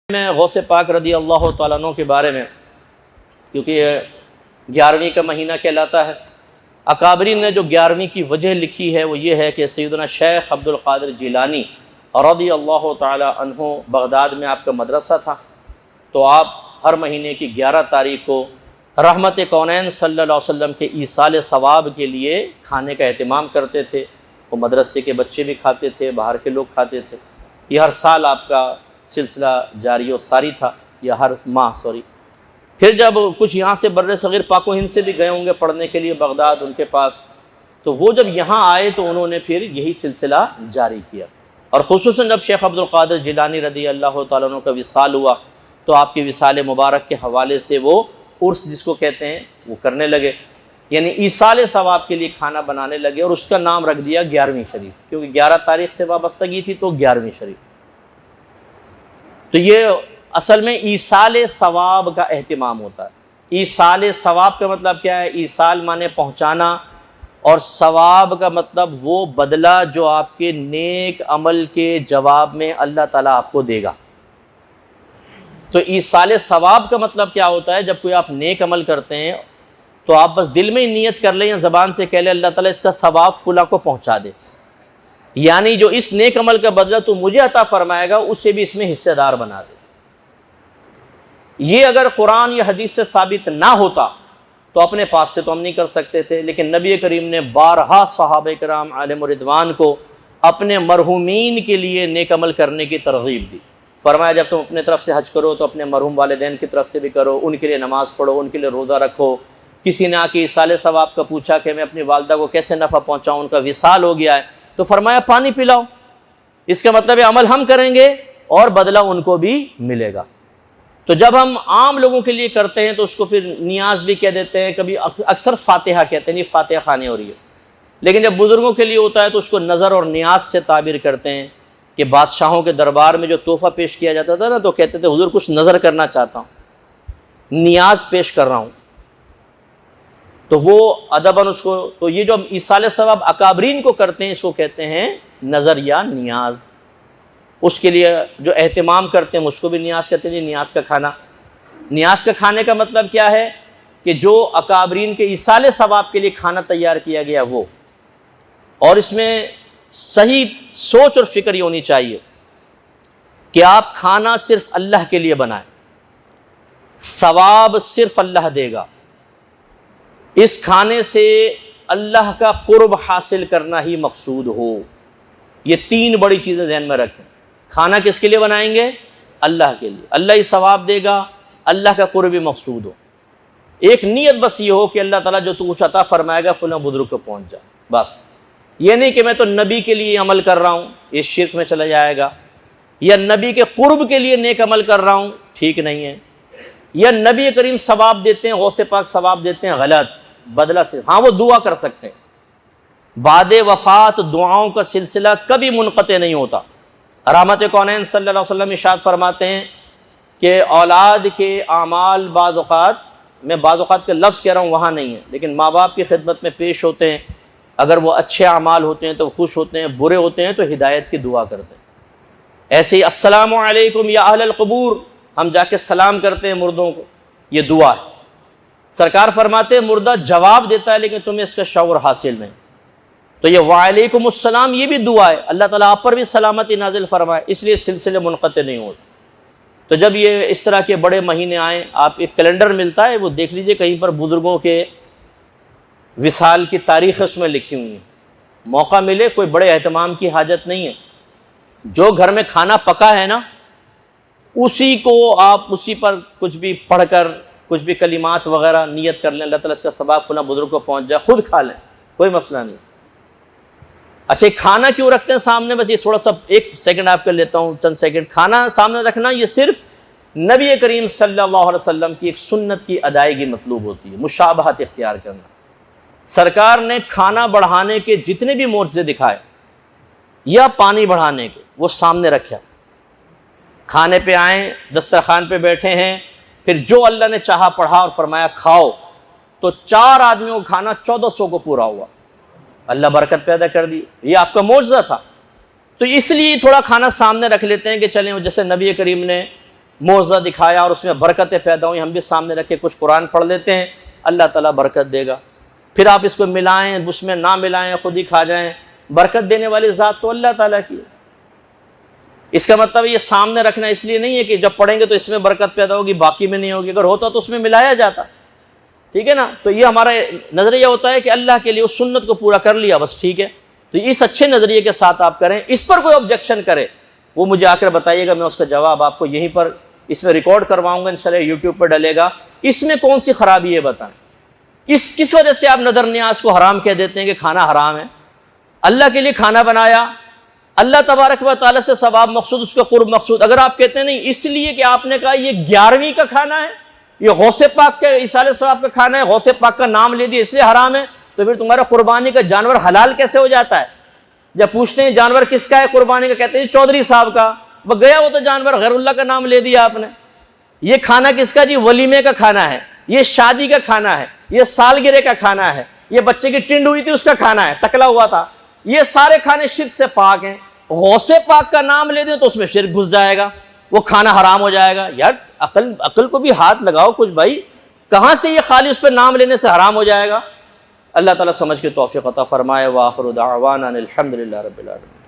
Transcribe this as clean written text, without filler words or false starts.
میں غوث پاک رضی اللہ تعالیٰ عنہ کے بارے میں، کیونکہ یہ 11ویں کا مہینہ کہلاتا ہے، اکابرین نے جو 11ویں کی وجہ لکھی ہے وہ یہ ہے کہ سیدنا شیخ عبد القادر جیلانی رضی اللہ تعالیٰ عنہ بغداد میں آپ کا مدرسہ تھا، تو آپ ہر مہینے کی 11 تاریخ کو رحمت کونین صلی اللہ علیہ وسلم کے ایصال ثواب کے لیے کھانے کا اہتمام کرتے تھے۔ وہ مدرسے کے بچے بھی کھاتے تھے، باہر کے لوگ کھاتے تھے۔ یہ ہر سال آپ کا سلسلہ جاری و ساری تھا، یا ہر ماہ پھر جب کچھ یہاں سے بر صغیر پاک و ہند سے بھی گئے ہوں گے پڑھنے کے لیے بغداد ان کے پاس، تو وہ جب یہاں آئے تو انہوں نے پھر یہی سلسلہ جاری کیا، اور خصوصاً جب شیخ عبد القادر جیلانی رضی اللہ تعالیٰ عنہ کا وصال ہوا تو آپ کے وصال مبارک کے حوالے سے وہ عرس جس کو کہتے ہیں وہ کرنے لگے، یعنی ایصال ثواب کے لیے کھانا بنانے لگے، اور اس کا نام رکھ دیا 11ویں شریف، کیونکہ 11 تاریخ سے وابستگی تھی تو 11ویں شریف۔ تو یہ اصل میں ایصال ثواب کا اہتمام ہوتا ہے۔ ایصال ثواب کا مطلب کیا ہے؟ ایصال مانے پہنچانا، اور ثواب کا مطلب وہ بدلہ جو آپ کے نیک عمل کے جواب میں اللہ تعالیٰ آپ کو دے گا۔ تو ایصال ثواب کا مطلب کیا ہوتا ہے؟ جب کوئی آپ نیک عمل کرتے ہیں تو آپ بس دل میں ہی نیت کر لیں یا زبان سے کہہ لیں اللہ تعالیٰ اس کا ثواب فلاں کو پہنچا دے، یعنی جو اس نیک عمل کا بدلہ تو مجھے عطا فرمائے گا اسے بھی اس میں حصے دار بنا دے۔ یہ اگر قرآن یا حدیث سے ثابت نہ ہوتا تو اپنے پاس سے تو ہم نہیں کر سکتے تھے، لیکن نبی کریم نے بارہا صحابہ کرام علیہم رضوان کو اپنے مرحومین کے لیے نیک عمل کرنے کی ترغیب دی۔ فرمایا جب تم اپنے طرف سے حج کرو تو اپنے مرحوم والدین کی طرف سے بھی کرو، ان کے لیے نماز پڑھو، ان کے لیے روزہ رکھو۔ کسی نے آ کے ایصال ثواب کا پوچھا کہ میں اپنی والدہ کو کیسے نفع پہنچاؤں، ان کا وصال ہو گیا ہے، تو فرمایا پانی پلاؤ۔ اس کا مطلب ہے عمل ہم کریں گے اور بدلہ ان کو بھی ملے گا۔ تو جب ہم عام لوگوں کے لیے کرتے ہیں تو اس کو پھر نیاز بھی کہہ دیتے ہیں، کبھی اکثر فاتحہ کہتے ہیں، نہیں فاتحہ خانی ہو رہی ہے، لیکن جب بزرگوں کے لیے ہوتا ہے تو اس کو نظر اور نیاز سے تعبیر کرتے ہیں کہ بادشاہوں کے دربار میں جو تحفہ پیش کیا جاتا تھا نا تو کہتے تھے حضور کچھ نظر کرنا چاہتا ہوں، نیاز پیش کر رہا ہوں، تو وہ ادباً اس کو، تو یہ جو ہم ایصال ثواب اکابرین کو کرتے ہیں اس کو کہتے ہیں نظر یا نیاز۔ اس کے لیے جو اہتمام کرتے ہیں اس کو بھی نیاز کہتے ہیں، نیاز کا کھانا۔ نیاز کا کھانے کا مطلب کیا ہے؟ کہ جو اکابرین کے ایصال ثواب کے لیے کھانا تیار کیا گیا وہ، اور اس میں صحیح سوچ اور فکر یہ ہونی چاہیے کہ آپ کھانا صرف اللہ کے لیے بنائیں، ثواب صرف اللہ دے گا، اس کھانے سے اللہ کا قرب حاصل کرنا ہی مقصود ہو۔ یہ 3 بڑی چیزیں ذہن میں رکھیں۔ کھانا کس کے لیے بنائیں گے؟ اللہ کے لیے، اللہ ہی ثواب دے گا، اللہ کا قرب بھی مقصود ہو۔ ایک نیت بس یہ ہو کہ اللہ تعالیٰ جو تو کچھ عطا فرمائے گا فلاں بزرگ کو پہنچ جائے، بس یہ نہیں کہ میں تو نبی کے لیے عمل کر رہا ہوں، یہ شرک میں چلا جائے گا، یا نبی کے قرب کے لیے نیک عمل کر رہا ہوں، ٹھیک نہیں ہے، یا نبی کریم ثواب دیتے ہیں، غوث پاک ثواب دیتے ہیں، غلط، بدلہ سے ہاں وہ دعا کر سکتے ہیں۔ بعد وفات دعاؤں کا سلسلہ کبھی منقطع نہیں ہوتا۔ رحمت کونین صلی اللہ علیہ وسلم ارشاد فرماتے ہیں کہ اولاد کے اعمال بعض اوقات، میں بعض اوقات کا لفظ کہہ رہا ہوں وہاں نہیں ہے، لیکن ماں باپ کی خدمت میں پیش ہوتے ہیں، اگر وہ اچھے اعمال ہوتے ہیں تو خوش ہوتے ہیں، برے ہوتے ہیں تو ہدایت کی دعا کرتے ہیں۔ ایسے ہی السلام علیکم یا اہل القبور، ہم جا کے سلام کرتے ہیں مردوں کو، یہ دعا ہے۔ سرکار فرماتے ہیں مردہ جواب دیتا ہے لیکن تمہیں اس کا شعور حاصل نہیں، تو یہ وعلیکم السلام یہ بھی دعا ہے، اللہ تعالیٰ آپ پر بھی سلامتی نازل فرمائے، اس لیے سلسلے منقطع نہیں ہوتے۔ تو جب یہ اس طرح کے بڑے مہینے آئیں، آپ ایک کیلنڈر ملتا ہے وہ دیکھ لیجئے، کہیں پر بزرگوں کے وصال کی تاریخ اس میں لکھی ہوئی ہے، موقع ملے، کوئی بڑے اہتمام کی حاجت نہیں ہے، جو گھر میں کھانا پکا ہے نا اسی کو آپ اسی پر کچھ بھی پڑھ کر کچھ بھی کلمات وغیرہ نیت کر لیں، اللہ تعالیٰ اس کا ثواب فلاں بزرگ کو پہنچ جائے، خود کھا لیں، کوئی مسئلہ نہیں۔ اچھا کھانا کیوں رکھتے ہیں سامنے؟ بس یہ تھوڑا سا 1 سیکنڈ آپ کر لیتا ہوں، چند سیکنڈ۔ کھانا سامنے رکھنا یہ صرف نبی کریم صلی اللہ علیہ وسلم کی ایک سنت کی ادائیگی مطلوب ہوتی ہے، مشابہت اختیار کرنا۔ سرکار نے کھانا بڑھانے کے جتنے بھی معجزے دکھائے یا پانی بڑھانے کے وہ سامنے رکھا، کھانے پہ آئیں، دسترخوان پہ بیٹھے ہیں، پھر جو اللہ نے چاہا پڑھا اور فرمایا کھاؤ، تو 4 آدمیوں کا کھانا 1400 کو پورا ہوا، اللہ برکت پیدا کر دی، یہ آپ کا معجزہ تھا۔ تو اس لیے تھوڑا کھانا سامنے رکھ لیتے ہیں کہ چلیں، جیسے نبی کریم نے معجزہ دکھایا اور اس میں برکتیں پیدا ہوئیں، ہم بھی سامنے رکھ کے کچھ قرآن پڑھ لیتے ہیں، اللہ تعالیٰ برکت دے گا۔ پھر آپ اس کو ملائیں، اس میں نہ ملائیں، خود ہی کھا جائیں، برکت دینے والی ذات تو اللہ تعالیٰ کی ہے۔ اس کا مطلب یہ سامنے رکھنا اس لیے نہیں ہے کہ جب پڑھیں گے تو اس میں برکت پیدا ہوگی باقی میں نہیں ہوگی، اگر ہوتا تو اس میں ملایا جاتا، ٹھیک ہے نا۔ تو یہ ہمارا نظریہ ہوتا ہے کہ اللہ کے لیے اس سنت کو پورا کر لیا بس، ٹھیک ہے۔ تو اس اچھے نظریے کے ساتھ آپ کریں۔ اس پر کوئی آبجیکشن کرے وہ مجھے آ کر بتائیے گا، میں اس کا جواب آپ کو یہیں پر اس میں ریکارڈ کرواؤں گا، انشاءاللہ یوٹیوب پر ڈلے گا۔ اس میں کون سی خرابی ہے بتائیں؟ کس وجہ سے آپ نظر نیاز کو حرام کہہ دیتے ہیں کہ کھانا حرام ہے؟ اللہ کے لیے کھانا بنایا، اللہ تبارک و تعالیٰ سے ثواب مقصود، اس کا قرب مقصود۔ اگر آپ کہتے ہیں نہیں اس لیے کہ آپ نے کہا یہ 11ویں کا کھانا ہے، یہ غوث پاک کے ایصال ثواب کا کھانا ہے، غوث پاک کا نام لے دیا اس لیے حرام ہے، تو پھر تمہارا قربانی کا جانور حلال کیسے ہو جاتا ہے؟ جب پوچھتے ہیں جانور کس کا ہے قربانی کا، کہتے ہیں چودھری صاحب کا، وہ گیا وہ تو جانور غیر اللہ کا نام لے دیا آپ نے۔ یہ کھانا کس کا؟ جی ولیمے کا کھانا ہے، یہ شادی کا کھانا ہے، یہ سالگرہ کا کھانا ہے، یہ بچے کی ٹنڈ ہوئی تھی اس کا کھانا ہے، ٹکلا ہوا تھا، یہ سارے کھانے شرک سے پاک ہیں۔ غوث پاک کا نام لے دیں تو اس میں شرک گھس جائے گا، وہ کھانا حرام ہو جائے گا۔ یار عقل کو بھی ہاتھ لگاؤ کچھ بھائی، کہاں سے یہ خالی اس پہ نام لینے سے حرام ہو جائے گا؟ اللہ تعالیٰ سمجھ کے توفیق عطا فرمائے۔ وآخر دعوانا الحمدللہ رب العالمین۔